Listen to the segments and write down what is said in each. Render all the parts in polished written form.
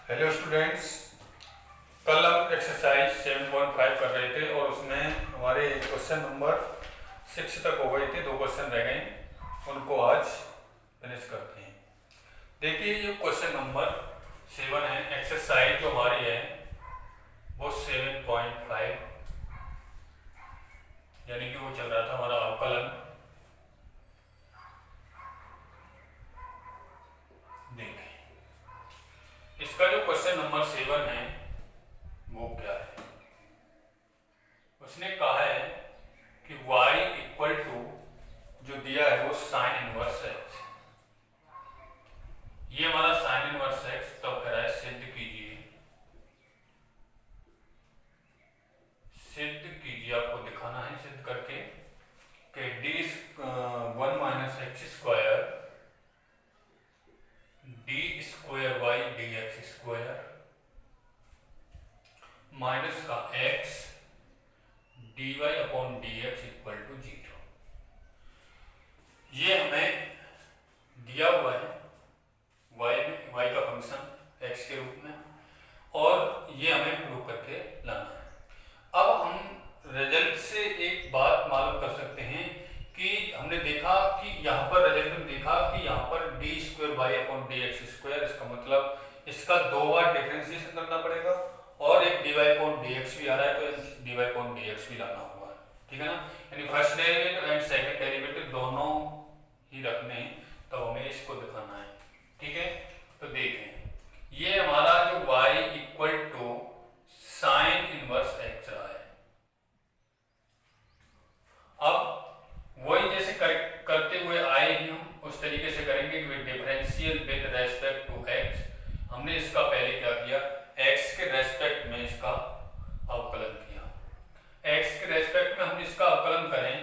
Hello students, कल हम exercise 7.5 कर रहे थे और उसमें हमारे क्वेश्चन नंबर 6 तक हो गए थे। 2 क्वेश्चन रह गए, उनको आज फिनिश करते हैं। देखिए, ये क्वेश्चन नंबर 7 है। एक्सरसाइज जो हमारी है वो 7.5 यानी कि वो चल रहा था हमारा अवकलन। देखिए, इसका जो क्वेश्चन नंबर 7 है वो क्या है। उसने कहा है कि y इक्वल टू जो दिया है वो साइन इनवर्स एक्स। ये हमारा साइन इनवर्स एक्स तब कह रहा है सिद्ध कीजिए, आपको दिखाना है सिद्ध करके कि D 1 minus x square D square Y D x square minus का x D Y upon D x equal to 0। ये हमें दिया हुआ है y का फंक्शन x के रूप में, और ये हमें प्रूव करके लाना है। अब हम रिजल्ट से एक बात मालूम कर सकते हैं कि हमने देखा कि यहाँ पर रिजल्ट में देखा कि यहाँ पर D square Y upon D x square, इसका मतलब इसका 2 बार डिफरेंशिएशन करना पड़ेगा, और एक D Y upon D X भी आ रहा है तो D Y upon D X भी लाना होगा। ठीक है ना, यानी first derivative and second derivative दोनों ही रखने हैं, तो हमें इसको दिखाना है। ठीक है, तो देखें, ये हमारा जो y equal to sine inverse X रहा है। अब वही जैसे करते हुए आए हैं, हम उस तरीके से करेंगे कि differential with respect to x। हमने इसका पहले क्या किया, x के रेस्पेक्ट में इसका अवकलन किया। x के रेस्पेक्ट में हम इसका अवकलन करें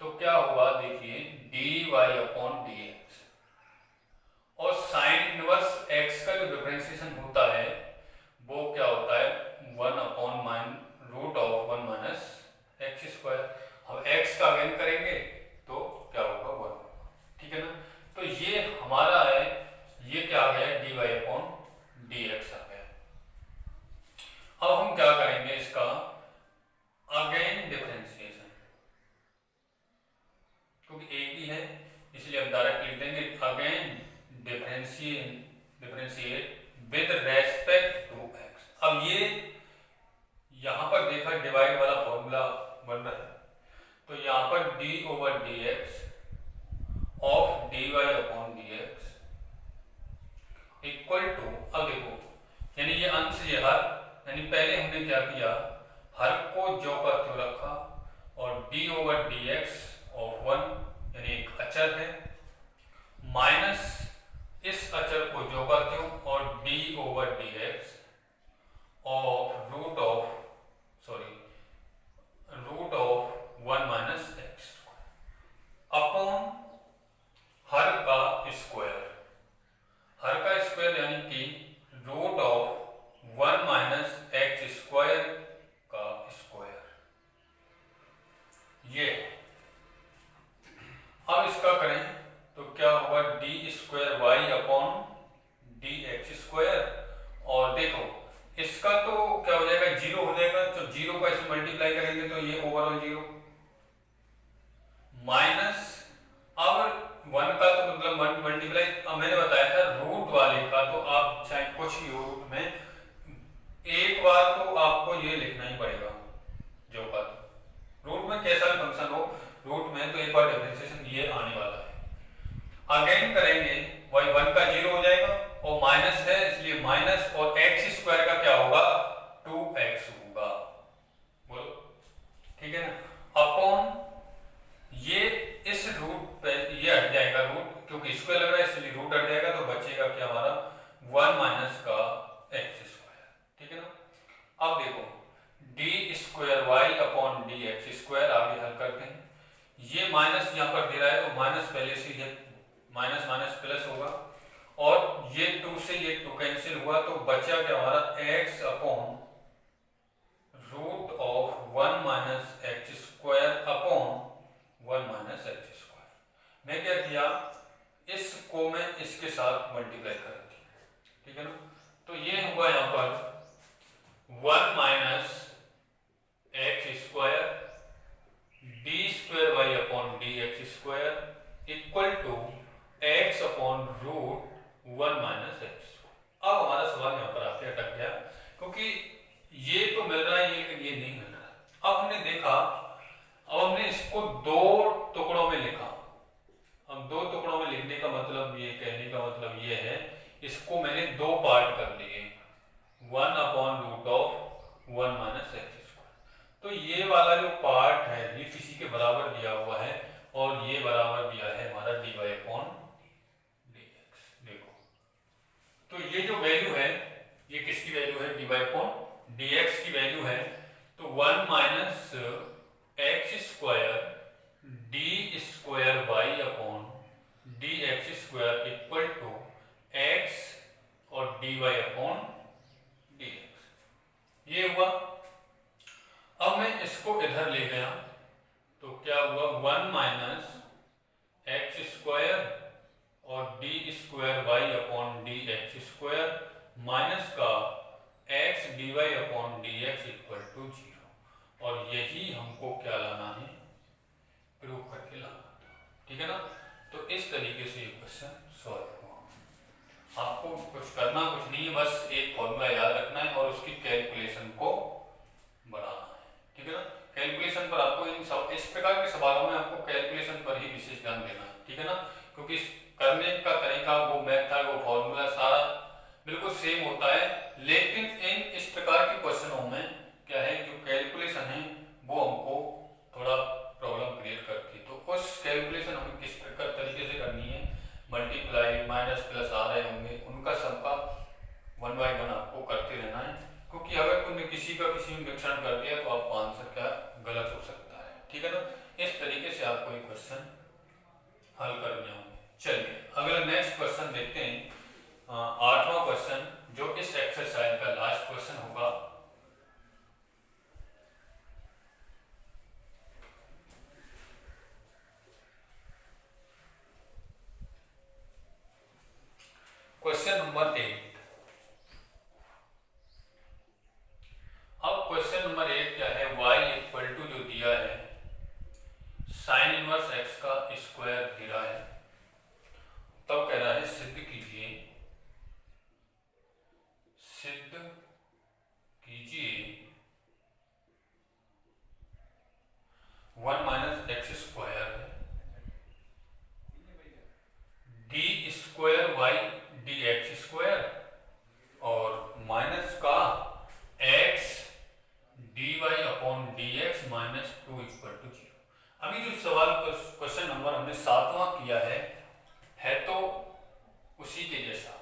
तो क्या होगा, देखिए D Y upon D x, और साइन इनवर्स x का जो डिफरेंशिएशन होता है वो क्या होता है 1 upon root of 1 minus x square. अब x का अगेन करेंगे तो क्या होगा 1। ठीक है ना, तो ये हमारा है, ये क्या आ गया D Y upon D x आ गया। अब हम क्या करेंगे, इसका अगेन डिफरेंशिएशन, क्योंकि एक ही है इसलिए हम डायरेक्ट लिख देंगे again differentiate with respect to X. अब ये यहां पर देखा डिवाइड वाला फॉर्मूला बन रहा है, तो यहां पर D over D x of D Y upon D x equal to, अब देखो यानी ये अंश ये हर, यानी पहले हमने क्या किया, हर को जो का त्यों रखा, और D over D x of 1 यानी एक अचर है, माइनस इस अचर को जो का त्यों, और D over D x of root of 1 minus X upon हर का स्क्वायर। हर का स्क्वायर यानी कि root of 1 minus x square का स्क्वायर। ये अब इसका करें तो क्या होगा D square Y upon D x square, और देखो इसका तो क्या हो जाएगा 0 हो जाएगा, तो 0 का इसमें मल्टीप्लाई करेंगे तो ये ओवरऑल 0 माइनस, अब 1 का तो मतलब मल्टीप्लाई, अब मैंने बताया था रूट वाले का तो आप चाहे कुछ ही हो रूट में, एक बार तो आपको ये लिखना ही पड़ेगा जो का, रूट में कैसा भी फंक्शन हो, रूट में तो एक बार डिफरेंशिएशन ये आने वाला है। अगेन करेंगे वही 1 का 0 हो जाएगा, और माइनस है इसलिए माइनस, और एक्स स्क्वायर का क्या होगा 2x होगा, बोलो ठीक है ना, अपॉन ये इस रूट पे ये हट जाएगा रूट, क्योंकि स्क्वायर लग रहा है इसलिए रूट हट जाएगा, तो बचेगा क्या हमारा 1 माइनस का एक्स स्क्वायर। ठीक है ना, अब देखो D square Y upon D x square, आगे हल करते हैं। ये माइनस यहाँ पर दे रहा है तो माइनस पहले से ये माइनस माइनस प्लस होगा, और ये 2 से ये 2 कैंसिल हुआ, तो बचा क्या हमारा x upon root of 1 minus x square upon 1 minus x square. मैं क्या किया, इसको मैं इसके साथ मल्टीप्लाई कर दी। ठीक है ना, तो ये हुआ यहाँ पर 1 minus x square D square Y upon D x square equal to X upon root 1 minus X. अब हमारा सवाल यहाँ पर आके अटक गया, क्योंकि ये तो मिल रहा है लेकिन ये नहीं मिल रहा। अब हमने देखा, अब हमने इसको दो टुकड़ों में लिखा। अब दो टुकड़ों में लिखने का मतलब, ये कहने का मतलब ये है, इसको मैंने दो पार्ट कर लिए, 1 upon root of 1 minus x square. तो ये वाला जो पार्ट है ये किसी के बराबर दिया हुआ है और ये बराबर दिया है हमारा dy अपॉन dx। देखो तो ये जो वैल्यू है ये किसकी वैल्यू है, dy अपॉन dx की वैल्यू है। तो 1 minus x square D square Y upon D x square equal to x और D Y upon D x. ये हुआ। अब मैं इसको इधर ले गया तो क्या हुआ, 1 माइनस एक्स स्क्वायर और D square Y upon D x square minus का x D Y upon D x equal to 0। और यही हमको क्या लाना है, प्रूव करके लाना, ठीक है ना। तो इस तरीके से ये क्वेश्चन सॉल्व हुआ। आपको कुछ करना कुछ नहीं है, बस एक फॉर्मूला याद रखना है और उसकी कैलकुलेशन को बढ़ाना है, ठीक है ना। कैलकुलेशन पर आपको इस प्रकार के सवालों में आपको कैलकुलेशन पर ही विशेष ध्यान देना है, ठीक है ना। क्योंकि करने का तरीका, वो मेथड, वो फॉर्मूला सारा बिल्कुल सेम होता है, लेकिन इस प्रकार के क्वेश्चनों में क्या है, जो कैलकुलेशन है वो हमको थोड़ा प्रॉब्लम क्रिएट करती है। तो उस कैलकुलेशन हमें किस प्रकार तरीके से करनी है, मल्टीप्लाई माइनस प्लस आ रहे होंगे उनका सबका 1 बाय 1 आपको करते रहना है। क्योंकि अगर तुमने किसी का किसी में मिश्रण कर दिया तो आपका आंसर क्या गलत हो सकता है, ठीक है ना। इस तरीके से आपको एक क्वेश्चन हल करने होंगे। चलिए अगला नेक्स्ट क्वेश्चन देखते हैं, 8वां क्वेश्चन जो इस एक्सरसाइज का लास्ट क्वेश्चन होगा। Question number 8। अब क्वेश्चन नंबर 8 क्या है, y इक्वल टू जो दिया है साइन इनवर्स x का स्क्वायर दिया है। तब कह रहा है सिद्ध कीजिए 1 minus x square D square Y D x square और माइनस का x D Y upon D X minus 2 equal to 0। अभी जो सवाल क्वेश्चन नंबर हमने 7वां किया है तो उसी के जैसा।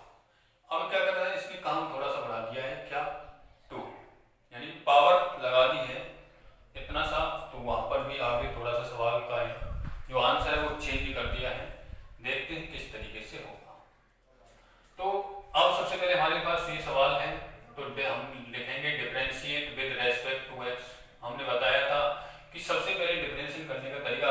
अब क्या कर रहा है, इसमें काम थोड़ा सा बढ़ा दिया है, क्या 2 यानी पावर लगा दी है इतना सा, तो वहां पर भी आगे थोड़ा सा सवाल का जो आंसर है वो चेंज कर दिया है। देखते हैं किस तरीके से होगा। तो अब सबसे पहले हमारे पास ये सवाल है, तो हम लिखेंगे differentiate with respect to X. हमने बताया था कि सबसे पहले डिफरेंशिएट करने का तरीका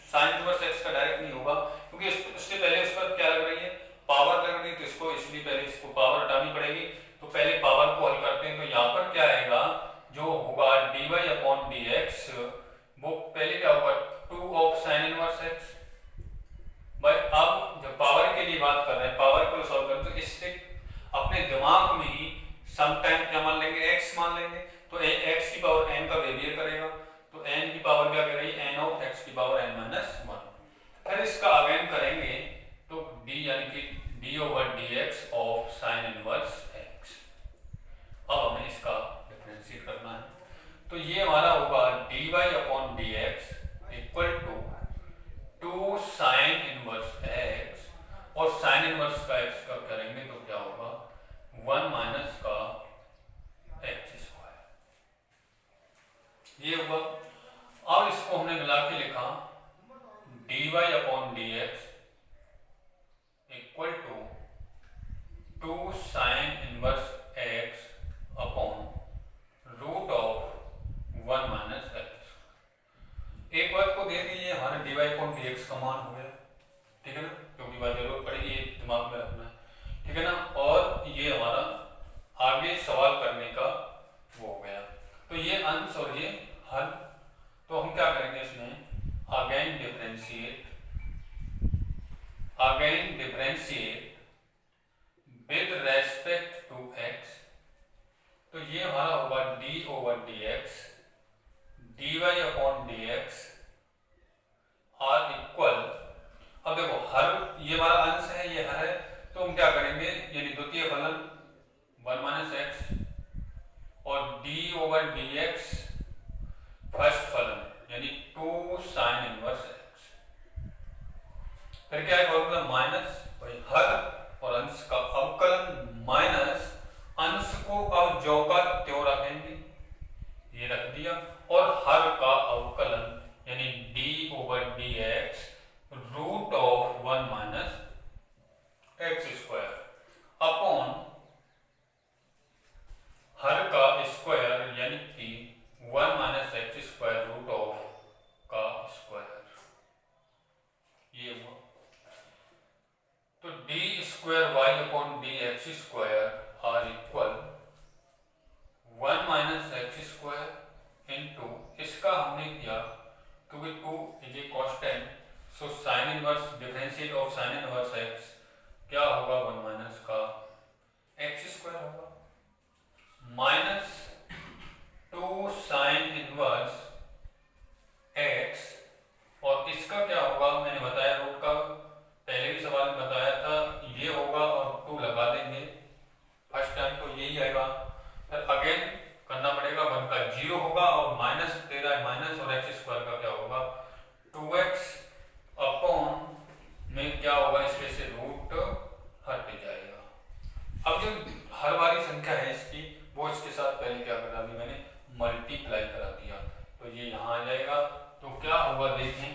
साइन इनवर्स एक्स का डायरेक्ट नहीं होगा, क्योंकि उससे पहले उस पर क्या लग रही है, पावर लग रही है, तो इसको इसलिए पहले इसको पावर हटानी पड़ेगी। तो पहले पावर को हल करते हैं। तो यहाँ पर क्या आएगा, जो होगा dy अपॉन dx, वो पहले क्या होगा 2 ऑफ साइन इनवर्स एक्स। भाई अब जब पावर के लिए बात कर रहे हैं, पावर को सॉल्व करें, तो इससे अपने दिमाग में ही सम टाइम क्या मान लेंगे, x मान लेंगे। तो x की पावर n का वेरिएट करेगा, तो n की पावर क्या करेगी, n ऑफ x की पावर n माइनस 1। फिर इसका अगेन करेंगे तो d यानी कि d over dx of sine inverse x। अब हमें इसका डिफरेंशिएट करना है। तो ये हमारा होगा dy upon dx equal to 2 sine inverse x, और साइन इनवर्स का x का करेंगे तो क्या होगा 1 माइनस का x स्क्वायर। ये हुआ। अब इसको हमने मिला के लिखा dy upon dx equal to 2 sine inverse x upon root of 1 minus X. एक बात को दे दीजिए, हमारे dy अपॉन dx का मान हो गया, ठीक है ना, क्योंकि बात जरूरत पड़ेगी, ये दिमाग में रखना है, ठीक है ना। और ये हमारा आगे सवाल करने का वो हो गया। तो ये अंश और ये हल। तो हम क्या करेंगे इसमें, again differentiate with respect to X. तो ये हमारा होगा D over D X D Y upon D X are equal. अब देखो हर, ये हमारा अंश है, ये हर है, तो हम क्या करेंगे, यानी द्वितीय फलन 1 माइनस एक्स और D over D x first फलन यानी 2 साइन इनवर्स एक्स। फिर क्या है फॉर्मूला, माइनस भाई हर और अंश का अवकलन माइनस अंश को अब जो का त्यों रखेंगे, ये रख दिया, और हर का अवकलन यानी D over D X root of 1 minus x square upon हर का स्क्वायर यानी कि 1 minus x square root of का स्क्वायर, ये हुआ। तो D square Y upon D x square are equal 1 minus x square into, इसका हमने किया क्योंकि 2 is a constant, so sine inverse differentiate of sine inverse X क्या होगा, 1 माइनस का एक्स स्क्वायर होगा माइनस 2 साइन इनवर्स एक्स, और इसका क्या होगा मैंने बताया, रूट का पहले भी सवाल में बताया था, ये होगा और 2 लगा देंगे फर्स्ट टाइम तो यही आएगा, फिर अगेन करना पड़ेगा, 1 का 0 होगा और माइनस 13 माइनस और एक्स स्क्वायर का क्या होगा 2x अपॉन में क्या होगा, इसमें से रूट हट जाएगा। अब जो हर वाली संख्या है इसकी, वो इसके साथ पहले क्या करा दी मैंने, मल्टीप्लाई करा दिया, तो ये यहाँ आ जाएगा। तो क्या होगा देखें,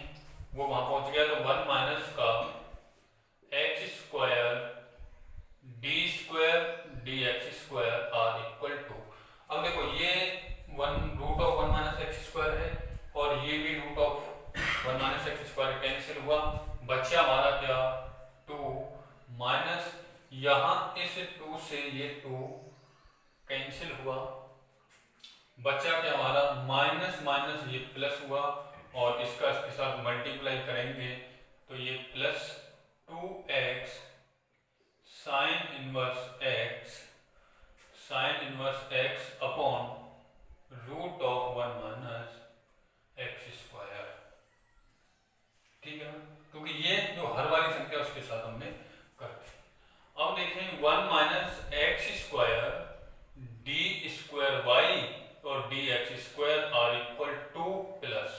वो वहां पहुंच गया, तो 1 माइनस का X square D square D x square are equal to, अब देखो ये 1 root of 1 minus x square है और ये भी root of 1 minus x square cancel हुआ, बचा हमारा क्या 2 माइनस, यहाँ इस 2 से ये 2 कैंसिल हुआ, बचा क्या हमारा माइनस माइनस ये प्लस हुआ, और इसका इसके साथ मल्टीप्लाई करेंगे तो ये plus 2x sine inverse x upon root of 1 minus x square, ठीक है, क्योंकि ये जो हर वाली संख्या उसके साथ हमने कर दी। अब देखें 1 minus x square D square y और D x square are equal 2 plus,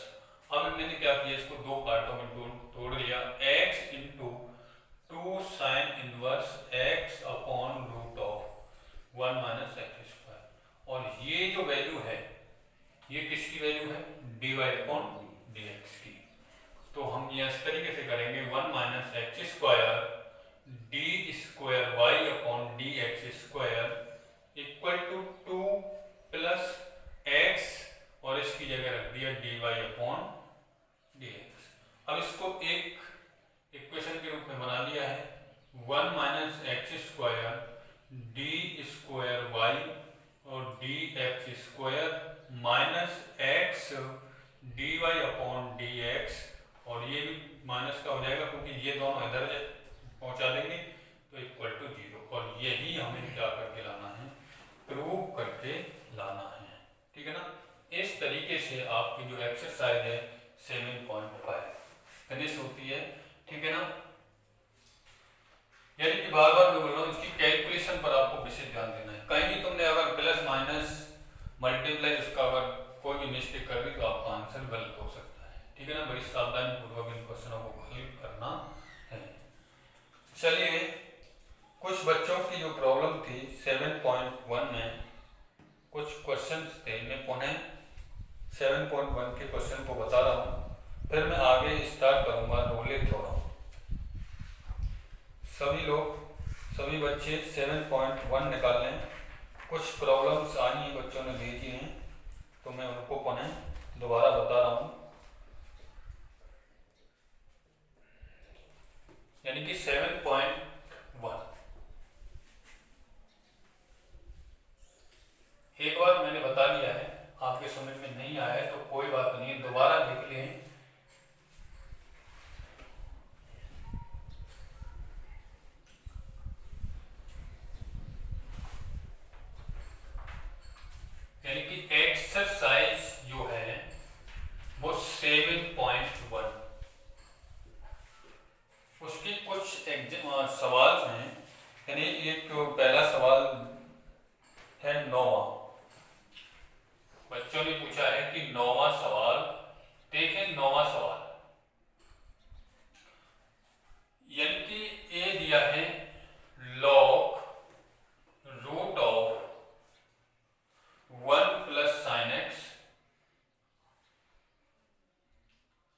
अब मैंने क्या किया, इसको 2 पार्टों में तोड़ लिया, x into 2 sine inverse x upon root of 1 minus x square, और ये जो वैल्यू है ये किसकी वैल्यू है, D Y upon D X की। तो हम ये इस तरीके से करेंगे, 1 minus x square D square Y upon D x square equal to 2 plus X, और इसकी जगह रख दिया D Y upon D X. अब इसको एक इक्वेशन के रूप में बना लिया है, 1 minus x square D square y और D x square minus x D Y upon D x, और ये भी माइनस का हो जाएगा क्योंकि ये दोनों इधर पहुंचा देंगे तो इक्वल टू 0, और यही हमें क्या करके लाना है, प्रूव करके लाना है, ठीक है ना। इस तरीके से आपकी जो एक्सरसाइज है 7.5 फिनिश होती है, ठीक है ना। यानी कि बार बार मैं बोल रहा हूँ, इसकी कैलकुलेशन पर आपको विशेष ध्यान देना है, कहीं भी तुमने अगर प्लस माइनस मल्टीप्लाई इसका अगर कोई भी मिस्टेक कर दी तो आपका आंसर गलत हो सकता है, ठीक है ना। बड़ी सावधानी पूर्वक इन क्वेश्चनों को हल करना है। चलिए, कुछ बच्चों की जो प्रॉब्लम थी 7.1 में कुछ क्वेश्चंस थे, मैं पुनः 7.1 के क्वेश्चन को बता रहा हूँ, फिर मैं आगे स्टार्ट करूंगा रोले थोड़ा। सभी बच्चे 7.1 निकाल लें। कुछ प्रॉब्लम्स आई हैं, बच्चों ने भेजी हैं, तो मैं उनको पुनः दोबारा बता रहा हूँ। यानी कि 7.1 उसके कुछ सवाल हैं। यानी एक पहला सवाल है 9वां, बच्चों ने पूछा है कि 9वां सवाल देखें। 9वां सवाल यानी कि ए दिया है log root of 1 plus sine X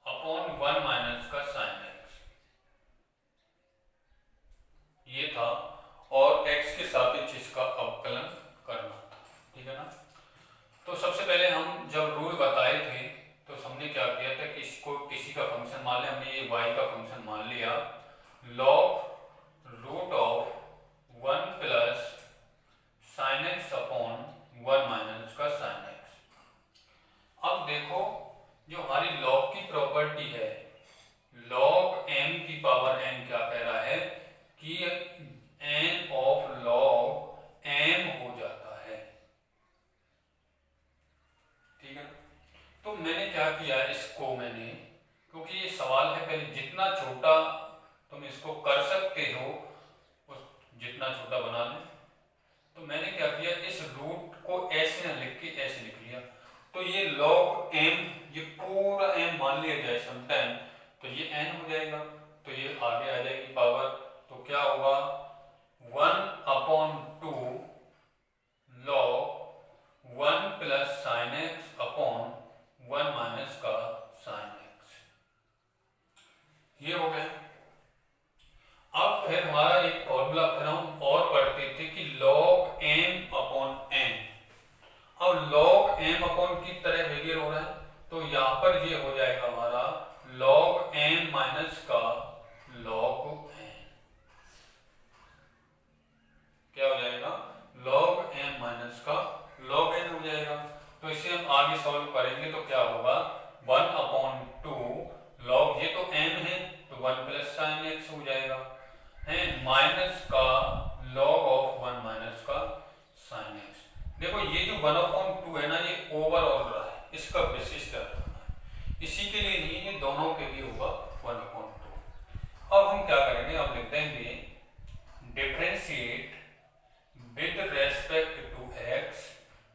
upon 1 minus का साइन एक्स, ये था, और x के सापेक्ष इसका अवकलन करना था। ठीक है ना। तो सबसे पहले हम जब रूल बताए थे तो हमने क्या किया था कि इसको किसी का फंक्शन मान लिया, हमने ये y का फंक्शन मान लिया, log root of 1 plus sine X upon 1 minus का साइन एक्स। अब देखो जो हमारी log की प्रॉपर्टी है, log m की पावर n क्या कह रहा है कि n ऑफ log m हो जाता है। ठीक है। तो मैंने क्या किया, इसको मैंने, क्योंकि ये सवाल है, पहले जितना छोटा तुम इसको कर सकते हो जितना छोटा बना लें। तो मैंने क्या किया, इस रूट को ऐसे न लिख के ऐसे लिख लिया। तो ये log m, ये पूरा m मान लिया जाए समटाइम, तो ये n हो जाएगा, तो ये आगे आ जाएगी पावर। तो क्या होगा 1/2 log 1 plus sine X upon 1 minus का साइन एक्स, ये हो गया। अब फिर हमारा एक फॉर्मूला फिर हम और पढ़ते थे कि log m अपॉन n। अब log m अपॉन की तरह वेरिएट हो रहा है, तो यहां पर ये हो जाएगा हमारा log m माइनस का log n। क्या हो जाएगा, log m माइनस का log n हो जाएगा। तो इसे हम आगे सॉल्व करेंगे तो क्या होगा 1/2 log, ये तो m है तो 1 प्लस साइन x हो जाएगा, है माइनस का log ऑफ 1 माइनस का साइन x। देखो ये जो 1/2 है ना, ये ओवरऑल रहा है, इसका विशिष्ट अर्थ है, इसी के लिए नहीं, ये दोनों के लिए होगा 1/2। अब हम क्या करेंगे, अब लिख देंगे differentiate with respect to x,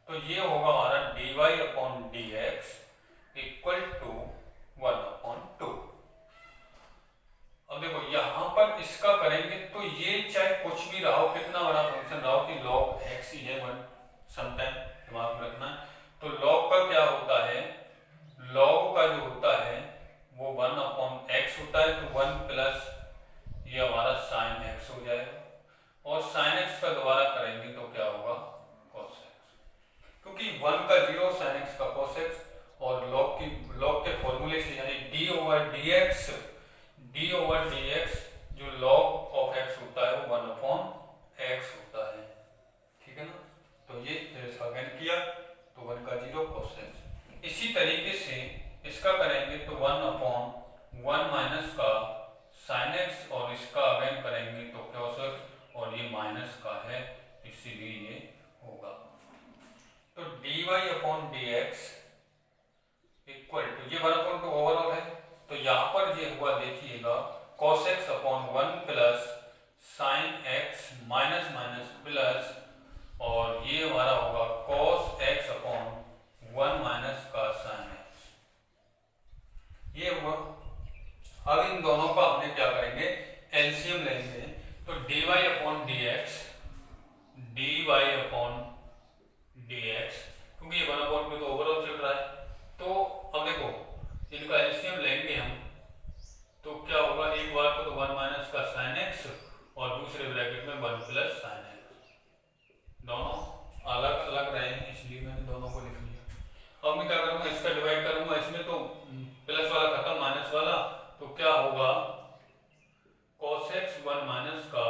तो ये होगा हमारा dy upon dx equal to 1/2। अब देखो यहां पर इसका करेंगे तो ये चाहे कुछ भी रहा हो, कितना बड़ा फंक्शन रहा हो, कि log x ही है 1, समटाइम दिमाग में रखना। तो log का क्या होता है, log का जो होता है वो 1/x होता है, तो 1 प्लस ये हमारा साइन x हो जाएगा, और साइन x का दोबारा करेंगे तो क्या होगा cos x, क्योंकि 1 का 0 साइन x का cos x, और log के फॉर्मूले से यानी d ओवर dx जो log ऑफ x होता है वो 1/x होता है। ठीक है ना। तो ये इसका अगेन किया तो 1 का 0 cos x। इसी तरीके से इसका करेंगे तो 1/1 माइनस का साइन x, और इसका अगेन करेंगे तो cos x, और ये माइनस का है इसीलिए ये होगा। तो dy upon dx equal to, ये 1/2 ओवरऑल है, तो यहां पर ये हुआ देखिएगा cos x upon 1 plus sign x minus minus plus, और ये हमारा होगा cos x अपॉन 1 माइनस का साइन x, ये हुआ। अब इन दोनों का हमने क्या करेंगे, एलसीएम लेंगे, तो dy अपॉन dx, क्योंकि ये 1/2 तो ओवरऑल चल रहा है, तो अब देखो इनका एलसीएम लेंगे हम, तो क्या होगा, एक बार को तो 1 माइनस का साइन एक्स, और दूसरे ब्रैकेट में 1 प्लस साइन एक्स, दोनों अलग अलग रहे हैं इसलिए मैंने दोनों को लिख लिया। अब मैं क्या करूंगा, इसका डिवाइड करूंगा, इसमें तो प्लस वाला खत्म माइनस वाला, तो क्या होगा cos x 1 माइनस का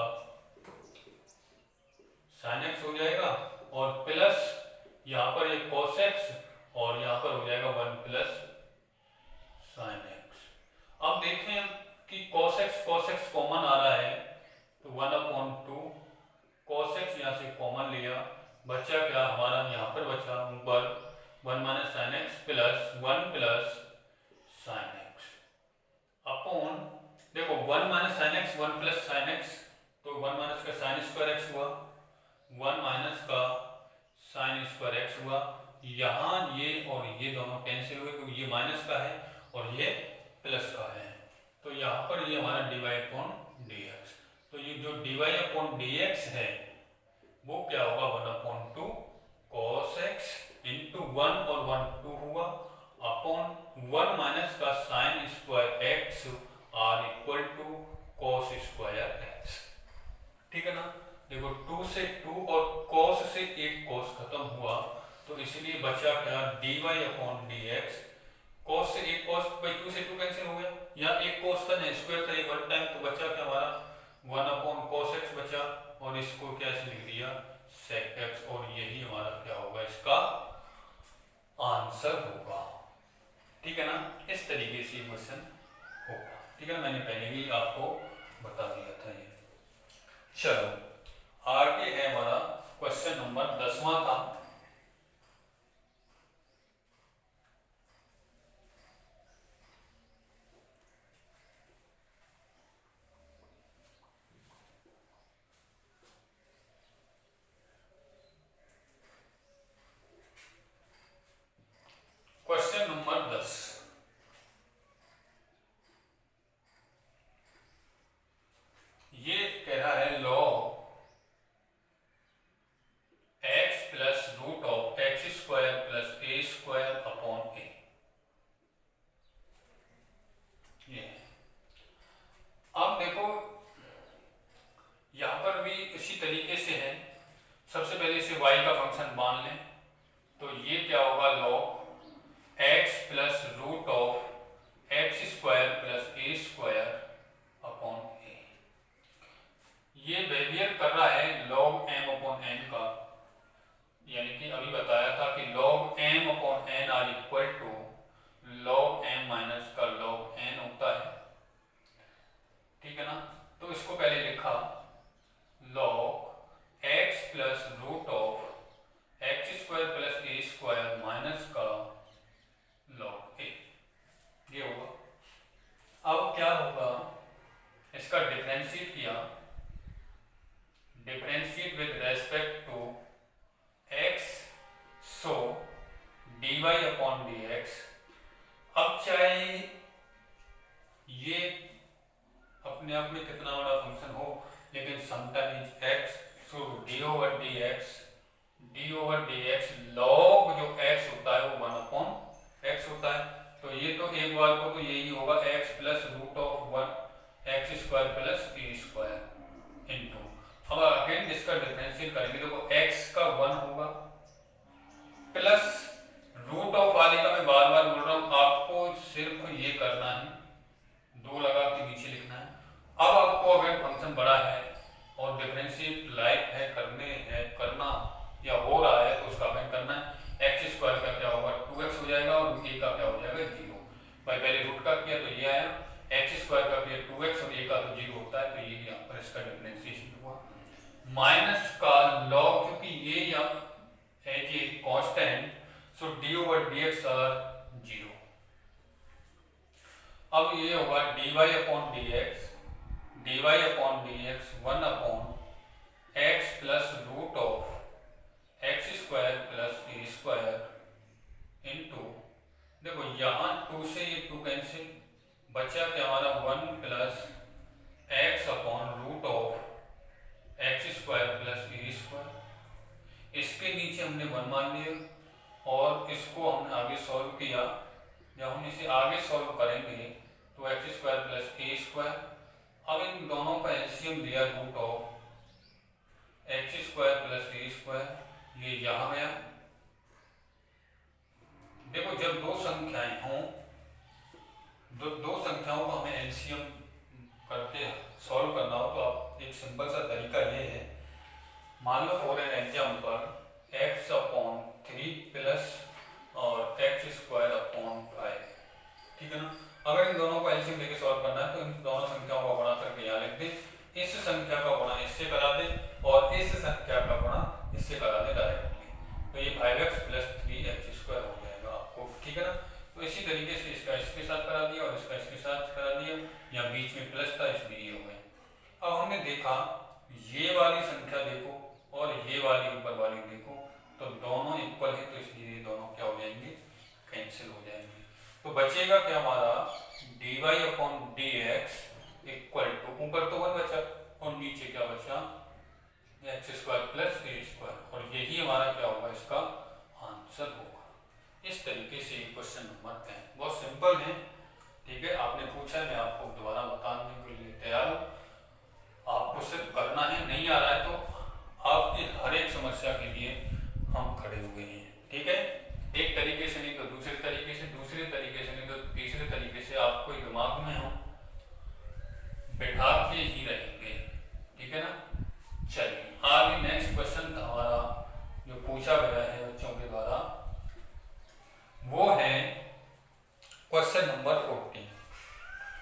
साइन x हो जाएगा, और प्लस यहाँ पर ये cos x, और यहाँ पर हो जाएगा 1 प्लस साइन x। अब देखें कि cos x one minus sine x, one plus sine x, तो वन माइनस का साइन स्क्वायर एक्स हुआ, वन माइनस का साइन स्क्वायर एक्स हुआ। यहाँ ये और ये दोनों कैंसिल हुए क्योंकि ये माइनस का है और ये प्लस का है, तो यहाँ पर ये हमारा dy अपॉन dx। तो ये जो dy अपॉन dx है वो क्या होगा, 1/2 cos x इंटू 1 और 1 2 हुआ अपॉन 1 माइनस का sine square X are equal to cos square X. ठीक है ना। देखो 2 से 2 और cos से एक cos खत्म हुआ, तो इसलिए बचा क्या, dy अपॉन dx। cos से एक cos, भाई 2 से 2 कैंसिल हो गया, यहाँ एक cos था ना, स्क्वायर था एक वन टाइम, तो बचा क्या हमारा 1 अपॉन cos x बचा, और इसको क्या से लिख दिया sec x, और यही हमारा क्या होगा, इसका आंसर होगा। ठीक है ना। इस तरीके से क्वेश्चन होगा। ठीक है, मैंने पहले भी आपको बता दिया था ये। चलो आगे है हमारा क्वेश्चन नंबर 10वां था। क्वेश्चन नंबर 10, ये कह रहा है log x plus root of x square plus A square upon a. ये अब देखो यहां पर भी इसी तरीके से है। सबसे पहले इसे y का फंक्शन मान लें, तो ये क्या होगा, log x plus root of x square plus A square upon a. ये बिहेवियर कर रहा है log m अपॉन n का, यानी कि अभी बताया था कि log m upon n are equal to log m minus का log n होता है। ठीक है ना। तो इसको पहले लिखा log x plus root of x square plus A square minus का log a, ये होगा। अब क्या होगा, इसका डिफरेंशिएट किया, differentiate with respect to x, so dy upon dx। अब चाहे ये अपने आप में कितना बड़ा फंक्शन हो, लेकिन समटाइम्स x, सो d ओवर dx log जो x होता है वो 1 अपॉन x होता है। तो ये तो एक बार को तो यही होगा x plus root of 1 X square plus A square into, अब अगेन इसका डिफरेंशिएट करेंगे, देखो x का 1 होगा प्लस रूट ऑफ वाले का, मैं बार बार बोल रहा हूँ आपको सिर्फ ये करना है, 2 लगा के नीचे लिखना है। अब आपको अगर फंक्शन बड़ा है और डिफरेंशिएट लाइक है करना या हो रहा है, तो उसका अवेट करना है। एक्स स्क्वायर का क्या होगा 2x हो जाएगा और a का क्या हो जाएगा 0। भाई पहले रूट का किया तो ये आया, एक्स स्क्वायर का किया 2x और a का तो 0 होता है, तो ये यहाँ पर इसका डिफरेंशिएशन हुआ। माइनस का log, क्योंकि ये यहाँ है कि constant, so d over dx are 0। अब ये होगा dy upon dx 1 upon x plus root of x square plus A square into, देखो यहाँ 2 से ये 2 कैंसिल, बचा क्या हमारा 1 plus x upon root of x square plus A square. इसके नीचे हमने 1 मान लिया और इसको हमने आगे सॉल्व किया। जब हम इसे आगे सॉल्व करेंगे तो एक्स स्क्वायर प्लस ए स्क्वायर, अब इन दोनों का एलसीएम लिया root of x square plus A square, ये यहाँ गया। देखो जब दो संख्याएं हों, दो संख्याओं को हमें एलसीएम करके सॉल्व करना हो, तो आप एक सिंपल सा तरीका ये है, मान लो for an example x upon 3 plus और एक्स स्क्वायर अपॉन 5। ठीक है ना। अगर इन दोनों को एलसीएम लेके सॉल्व करना है तो इन दोनों संख्याओं का गुणा करके यहाँ लिख दें, इस संख्या का गुणा इससे करा दें और इस संख्या का गुणा इससे करा दें डायरेक्टली, तो ये 5x प्लस 3x स्क्वायर हो जाएगा आपको। ठीक है ना। तो इसी तरीके से इसका इसके साथ करा दिया और इसका इसके साथ करा दिया, या बीच में प्लस था इसमें देखा ये वाली संख्या देखो और ये वाली ऊपर वाली देखो तो दोनों इक्वल है, तो इसलिए ये दोनों क्या हो जाएंगे, कैंसिल हो जाएंगे। तो बचेगा क्या हमारा dy upon dx equal to, ऊपर तो 1 बचा और नीचे क्या बचा एक्स स्क्वायर प्लस ए स्क्वायर, और यही हमारा क्या होगा, इसका आंसर होगा। इस तरीके से क्वेश्चन नंबर 10 बहुत सिंपल है, ठीक है। आपने पूछा, मैं आपको दोबारा बताने के लिए तैयार हूँ। आपको सिर्फ करना है, नहीं आ रहा है तो आपकी हर एक समस्या के लिए हम खड़े हुए हैं, ठीक है। एक तरीके से नहीं तो दूसरे तरीके से, दूसरे तरीके से नहीं तो तीसरे तरीके से आपको दिमाग में हम बैठा के ही रहेंगे, ठीक है ना। चलिए आगे नेक्स्ट क्वेश्चन हमारा जो पूछा गया है बच्चों के द्वारा वो है क्वेश्चन नंबर 14।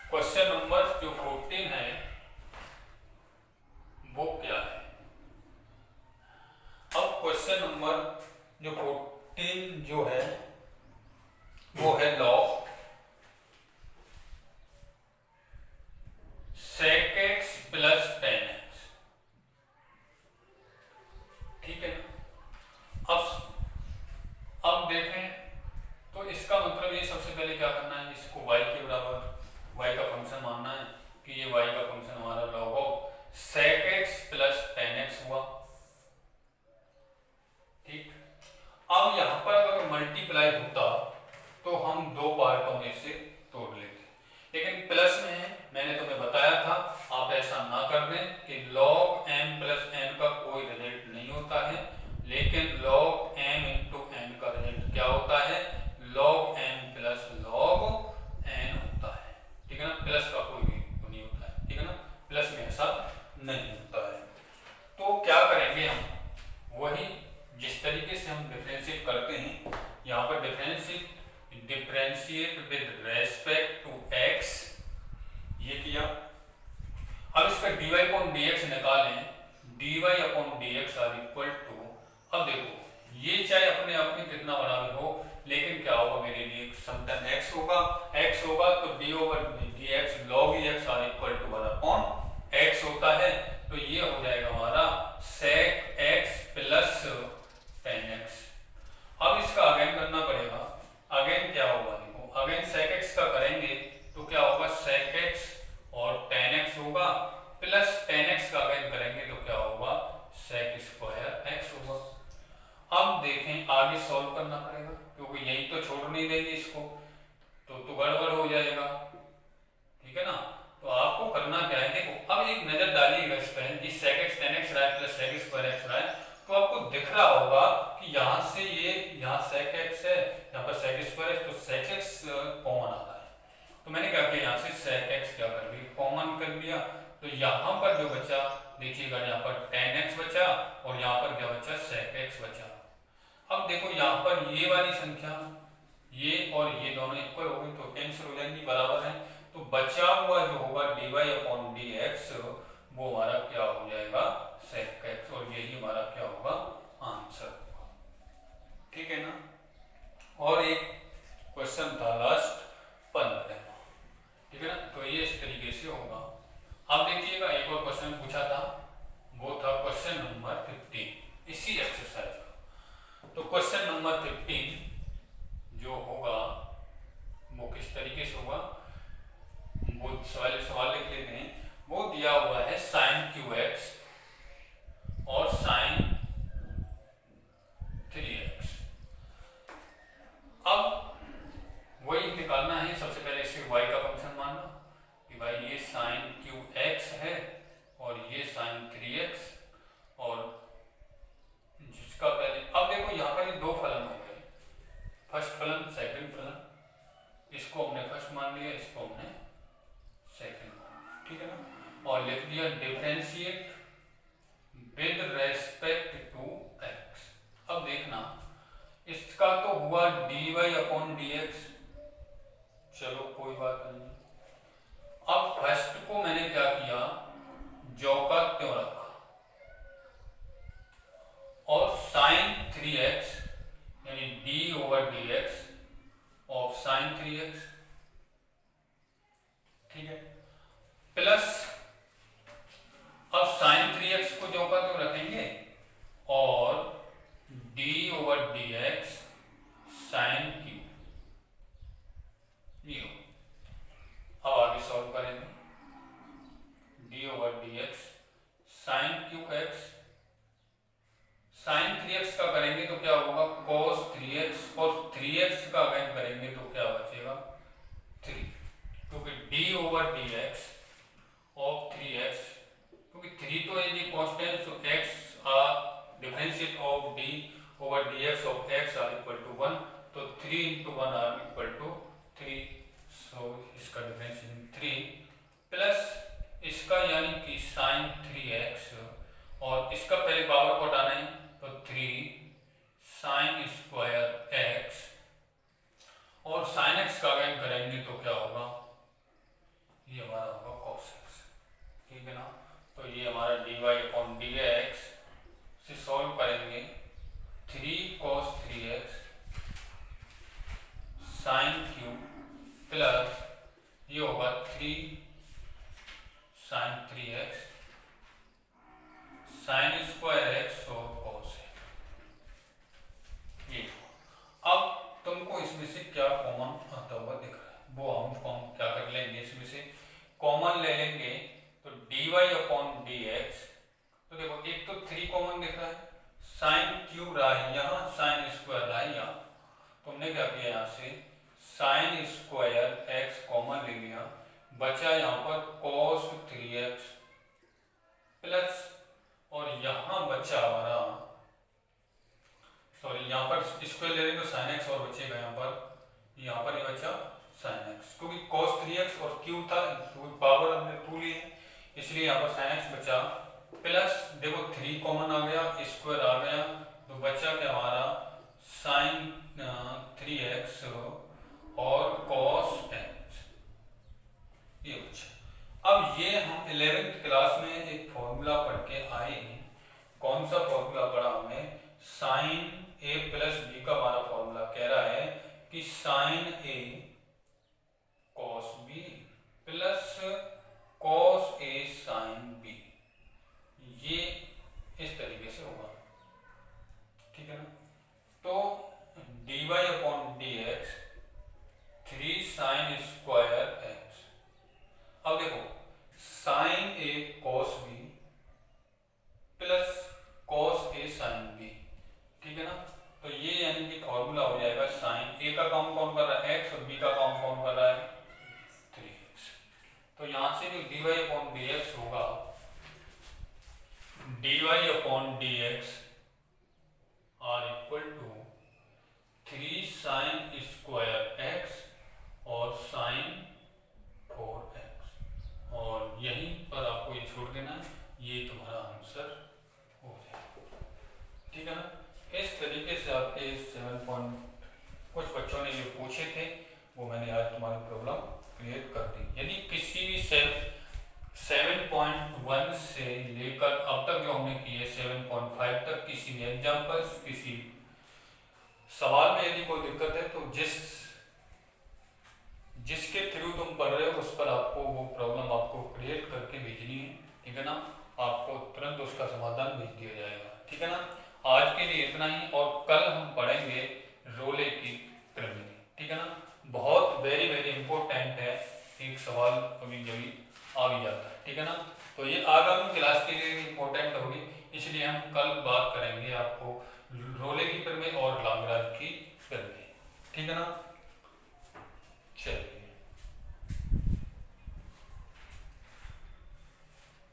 क्वेश्चन नंबर जो 14 है वो क्या है। अब क्वेश्चन नंबर जो 14 जो है वो है log sec x plus tan x, ठीक है। अब देखें तो इसका मतलब ये सबसे पहले क्या करना है, इसको y के बराबर y का फंक्शन मानना है कि ये y का फंक्शन हमारा log of sec x plus tan x हुआ, ठीक। अब यहां पर अगर मल्टीप्लाई होता तो हम दो पार्टों में से तोड़ लेते, लेकिन प्लस में है, मैंने तुम्हें बताया था आप ऐसा ना कर दें कि log m प्लस n का कोई रिजल्ट नहीं होता है, लेकिन log m इंटू n का रिजल्ट क्या होता है, log m plus log n होता है, ठीक है ना। प्लस का कोई भी नहीं होता है, ठीक है ना, प्लस में ऐसा नहीं होता है। तो क्या करेंगे हम, वही जिस तरीके से हम डिफरेंशिएट करते हैं, यहाँ पर differentiate with respect to x, ये किया। अब इसका dy अपॉन dx निकालें, dy upon dx are equal to, अब देखो ये चाहे अपने आप में कितना बड़ा भी हो, लेकिन क्या होगा मेरे लिए समटन x होगा, x होगा तो d over dx log x are equal to 1 upon x होता है, तो ये हो जाएगा हमारा sec x plus tan x। अब इसका अगेन करना पड़ेगा, अगेन क्या होगा, देखो अगेन sec x का करेंगे तो क्या होगा sec x और tan x होगा, प्लस tan x का अगेन करेंगे तो क्या होगा sec स्क्वायर x होगा। अब देखें आगे सॉल्व करना पड़ेगा, क्योंकि यही तो छोड़ नहीं देंगे इसको, तो गड़बड़ हो जाएगा, ठीक है ना। तो आपको करना क्या है, देखो अब एक नजर डालिएगा इस पर कि sec x tan x रहा है प्लस sec स्क्वायर x रहा है, तो आपको दिख रहा होगा कि यहाँ से ये यहाँ sec x है, यहाँ पर sec स्क्वायर है, तो sec x कॉमन आता है, तो मैंने क्या किया यहाँ से sec x क्या कर लिया, कॉमन कर लिया, तो यहाँ पर जो बचा देखिएगा, यहाँ पर tan x बचा और यहाँ पर क्या बचा sec x बचा। अब देखो यहाँ पर ये वाली संख्या ये और ये दोनों इक्वल हो गई तो कैंसिल हो जाएंगी, बराबर है, तो बचा हुआ जो होगा dy अपॉन dx वो हमारा क्या हो जाएगा sec x, और यही हमारा क्या होगा आंसर होगा, ठीक है ना। और एक क्वेश्चन था लास्ट 15, ठीक है ना, तो ये इस तरीके से होगा। अब देखिएगा एक और क्वेश्चन पूछा था, वो था क्वेश्चन नंबर 15 इसी एक्सरसाइज का। तो क्वेश्चन नंबर 15 जो होगा वो किस तरीके से होगा, वो सवाल लिख लेते हैं। वो दिया हुआ है sin qx और sin 3x। अब वही निकालना है, सबसे पहले इसे y का फंक्शन मानना कि भाई ये sin qx है और ये sin 3x, और जिसका पहले, अब देखो यहाँ पर ये दो फलन हो गए, फर्स्ट फलन सेकंड फलन, इसको हमने फर्स्ट मान लिया, इसको हमने सेकंड, ठीक है ना, और लिख दिया differentiate with respect to x। अब देखना इसका तो हुआ dy अपॉन dx, चलो कोई बात नहीं। अब फर्स्ट को मैंने क्या किया, जो का त्यों रखा, और sin 3x यानी d over dx of sin 3x, ठीक है, प्लस अब over D x sine q x, sine 3x का करेंगे तो क्या होगा cos 3x, और 3x का अगर करेंगे तो क्या बचेगा 3, क्योंकि d over D x of 3x, क्योंकि 3 तो है constant, so x are differentiate of d over dx of x are equal to 1, तो 3 into 1 are equal to 3, so इसका डिफरेंशिएशन 3 प्लस इसका यानी कि साइन 3x, और इसका पहले पावर को हटाना है तो 3 साइन स्क्वायर x, और साइन x का अगर करेंगे तो क्या होगा, ये हमारा होगा cos x, ठीक है ना। तो ये हमारा dy अपॉन dx से सॉल्व करेंगे 3 cos 3x sign Q plus ये होगा 3 sine 3x sine square x और cos x। ये अब तुमको इसमें से क्या कॉमन आता हुआ दिख रहा है, वो हम क्या कर लेंगे, इसमें से कॉमन ले लेंगे, तो dy अपॉन dx, तो देखो एक तो 3 कॉमन दिख रहा है, साइन क्यूब रहा है यहाँ, साइन स्क्वायर रहा है यहाँ, तुमने क्या किया यहाँ से साइन स्क्वायर x कॉमन ले लिया, बचा यहाँ पर cos 3x प्लस, और यहाँ बचा हमारा, सॉरी यहाँ पर स्क्वायर ले लेंगे तो साइन x, और बचेगा यहाँ पर ये बचा साइन x, क्योंकि cos 3x और क्यू था, पावर हमने 2 ली है, इसलिए यहाँ पर साइन x बचा, प्लस देखो 3 कॉमन आ गया, स्क्वायर आ गया, तो बचा क्या हमारा साइन 3x और cos x, ये बचा। अब ये हम 11th क्लास में एक फॉर्मूला पढ़ के आए हैं, कौन सा फॉर्मूला पढ़ा हमने, साइन a प्लस b का हमारा फॉर्मूला कह रहा है कि sine a cos b plus cos a sine b, ये इस तरीके से होगा, ठीक है ना। तो dy upon dx 3 sine square x, अब देखो sine a cos b plus cos a sine b, ठीक है ना। तो ये यानी कि फॉर्मूला हो जाएगा, साइन a का काम कौन कर रहा है x, और b का काम कौन कर रहा है 3x, तो यहां से जो dy अपॉन dx होगा, dy upon dx are equal to 3 sine square x और साइन 4x, और यहीं पर आपको ये छोड़ देना है, ये तुम्हारा आंसर हो जाएगा, ठीक है ना। इस तरीके से आपके 7 कुछ बच्चों ने जो पूछे थे वो मैंने आज तुम्हारी प्रॉब्लम क्लियर कर दी। यदि किसी भी 7.1 से लेकर अब तक जो हमने किए 7.5 तक किसी भी एग्जाम्पल्स, किसी सवाल में यदि कोई दिक्कत है तो जिसके थ्रू तुम पढ़ रहे हो उस पर आपको वो प्रॉब्लम आपको क्रिएट करके भेजनी है, ठीक है ना। आपको तुरंत उसका समाधान भेज दिया जाएगा, ठीक है ना। आज के लिए इतना ही, और कल हम पढ़ेंगे रोले की प्रमेय, ठीक है ना। बहुत वेरी वेरी इंपॉर्टेंट है, एक सवाल कभी कभी आ भी जाता है, ठीक है ना। तो ये आगामी क्लास के लिए इंपॉर्टेंट होगी, इसलिए हम कल बात करेंगे आपको रोले की प्रमेय और लाग्रांज की प्रमेय, ठीक है ना। चलिए।